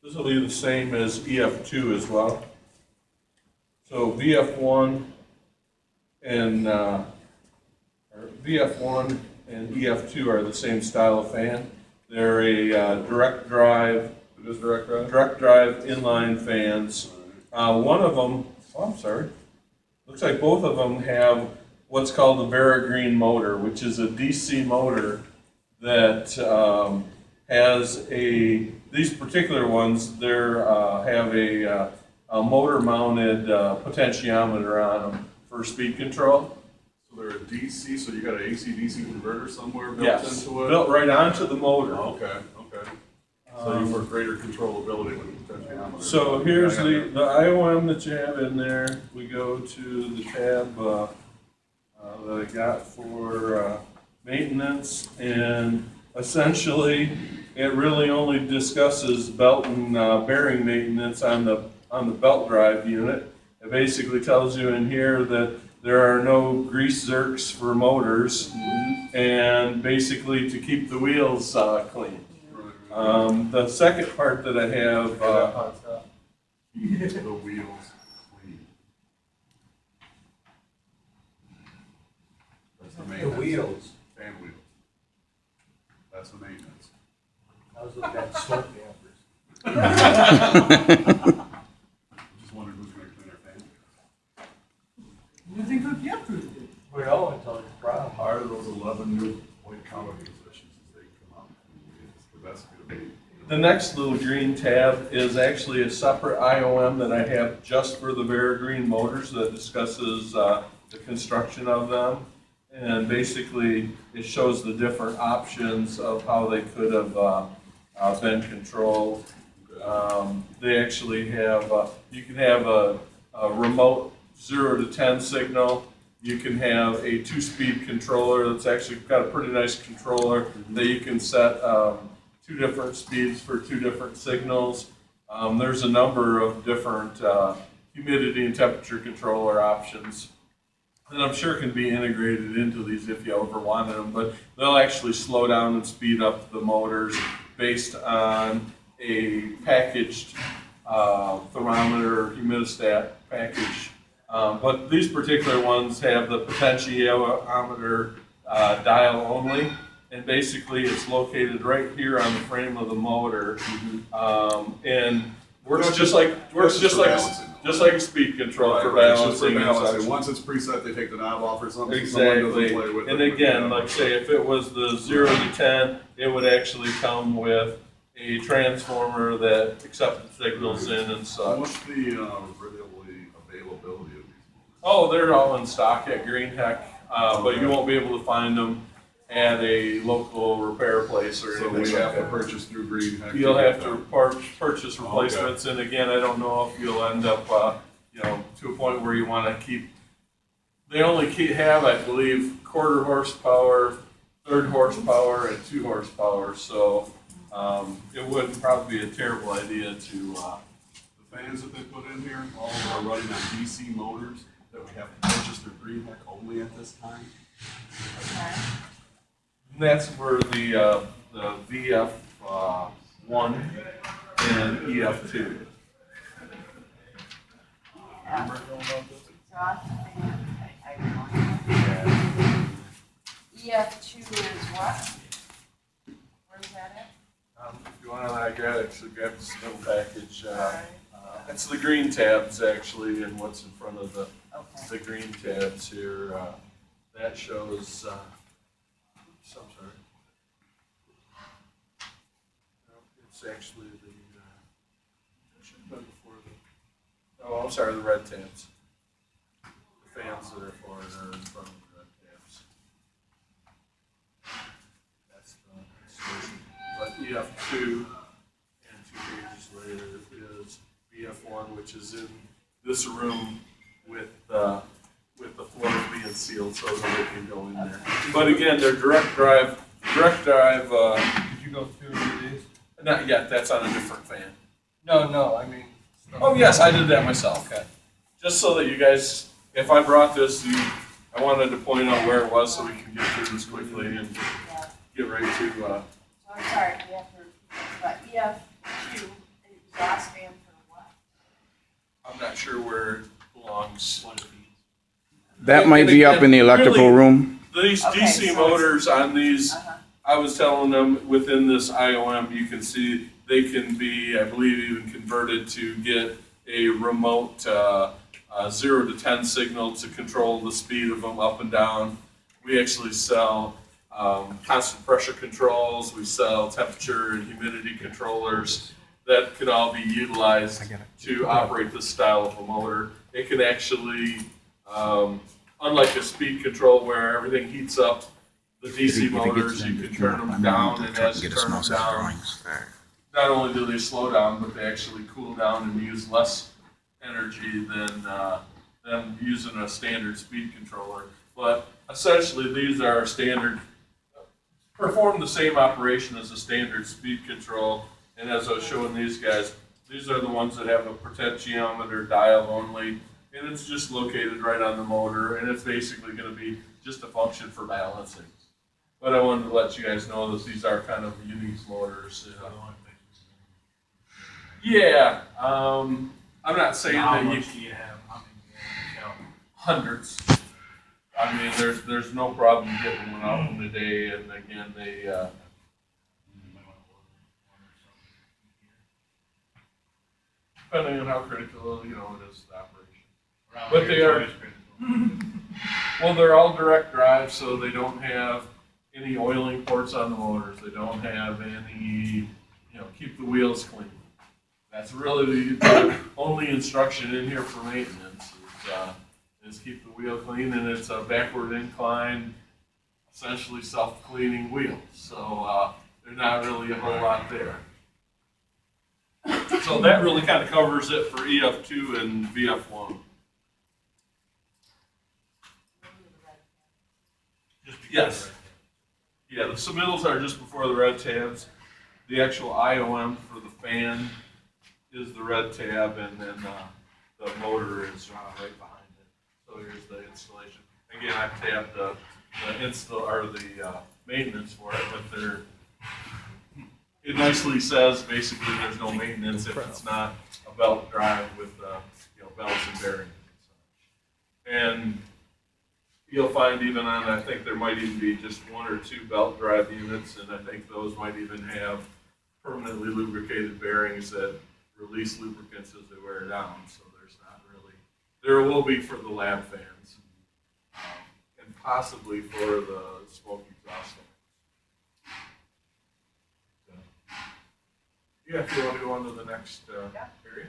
This will be the same as EF2 as well. So VF1 and or VF1 and EF2 are the same style of fan. They're a direct drive. It is direct drive? Direct drive inline fans. One of them, oh, I'm sorry. Looks like both of them have what's called the Green motor, which is a DC motor that has these particular ones, they have a motor-mounted potentiometer on them for speed control. So they're a DC, so you got an AC-DC converter somewhere built Yes, into it? built right onto the motor. Oh, okay. So you for greater controllability with the potentiometer. So here's the IOM that you have in there. We go to the tab that I got for maintenance, and essentially it really only discusses belt and bearing maintenance on the belt drive unit. It basically tells you in here that there are no grease zerks for motors, and basically to keep the wheels clean. The second part that I have, Keep the wheels clean. That's the The maintenance. wheels. Fan wheels. That's the maintenance. I was looking at smoke dampers. Just wondered who's gonna clean our fan. You think that the upgrade did? We know until it's a problem. Hire those 11 new white collar positions as they come up. It's the best gonna be. the next little green tab is actually a separate IOM that I have just for the Green motors that discusses the construction of them. And basically, it shows the different options of how they could have been controlled. They actually have, you can have a remote 0 to 10 signal. You can have a 2-speed controller that's actually got a pretty nice controller that you can set 2 different speeds for 2 different signals. There's a number of different humidity and temperature controller options. And I'm sure can be integrated into these if you ever wanted them, but they'll actually slow down and speed up the motors based on a packaged thermometer, humidistat package. But these particular ones have the potentiometer dial only, and basically it's located right here on the frame of the motor, and works just like a speed control for Right, it's just balancing. and such. Once it's preset, they take the knob off or something. so Exactly. someone doesn't play with And it. again, like say, if it was the 0 to 10, it would actually come with a transformer that accepted signals in and such. What's the really availability of these? Oh, they're all in stock at Green Tech, but you won't be able to find them at a local repair place or So anything we like have to that. purchase through Green Tech. You'll get have to them. purchase replacements, and again, I don't know if you'll end up, to a point where you want to keep. They only have, I believe, 1/4 horsepower, 1/3 horsepower, and 2 horsepower. So it wouldn't probably be a terrible idea to. The fans that they put in here, all are running on DC motors that we have to purchase through Green Tech only at this time. And that's where the VF1 and EF2. Remember going about this? EF2 is what? Where's that If you want, I grab this little package. It's the green tabs actually, and what's in front of at? Okay. the green tabs here. That shows. Oops, I'm sorry. No, it's actually the. It should have been before the. Oh, I'm sorry, the red tabs. The fans that are for it are in front of the red tabs. That's the solution. But EF2 and 2 pages later is BF1, which is in this room with the floors being sealed so that they can go in there. But again, they're direct drive. Did you go through these? Not yet. That's on a different fan. No, I mean. Oh yes, I did that myself. Okay. Just so that you guys, if I brought this, I wanted to point out where it was so we can get through this quickly and get right to. So I'm sorry, we have to repeat this, but EF2 is exhaust fan for what? I'm not sure where it belongs. That might be up in the electrical Really, room. These Okay, DC so motors on these, Uh-huh. I was telling them within this IOM, you can see they can be, I believe, even converted to get a remote 0 to 10 signal to control the speed of them up and down. We actually sell constant pressure controls, we sell temperature and humidity controllers that can all be utilized to operate this style of a motor. It can actually, unlike a speed control where everything heats up, the DC motors, you can turn them down, and as you turn them down, not only do they slow down, but they actually cool down and use less energy than using a standard speed controller. But essentially, these are standard, perform the same operation as a standard speed control. And as I was showing these guys, these are the ones that have a potentiometer dial only, and it's just located right on the motor, and it's basically going to be just a function for balancing. But I wanted to let you guys know that these are kind of unique motors. Yeah, I'm not saying How that you much do you have? How many do you have? hundreds. I mean, there's no problem getting one out in a day, and again, they, depending on how critical, it is the operation. Around But here, they are- it's critical. Well, they're all direct drive, so they don't have any oiling ports on the motors. They don't have any, keep the wheels clean. That's really the only instruction in here for maintenance is keep the wheel clean, and it's a backward incline, essentially self-cleaning wheel. So there's not really a whole lot there. So that really kind of covers it for EF2 and VF1. Just because Yes. of Yeah, the submittals are just before the red tabs. The actual IOM for the fan is the red tab, and then the motor is right behind it. So here's the installation. Again, I've tabbed the install or the maintenance for it, but it nicely says basically there's no maintenance if it's not a belt drive with belts and bearings and such. And you'll find even on, I think there might even be just one or two belt drive units, and I think those might even have permanently lubricated bearings that release lubricants as they wear down. So there's not really, there will be for the lab fans, and possibly for the smoke exhaust fans. So, yeah, if you want to go on to the next area.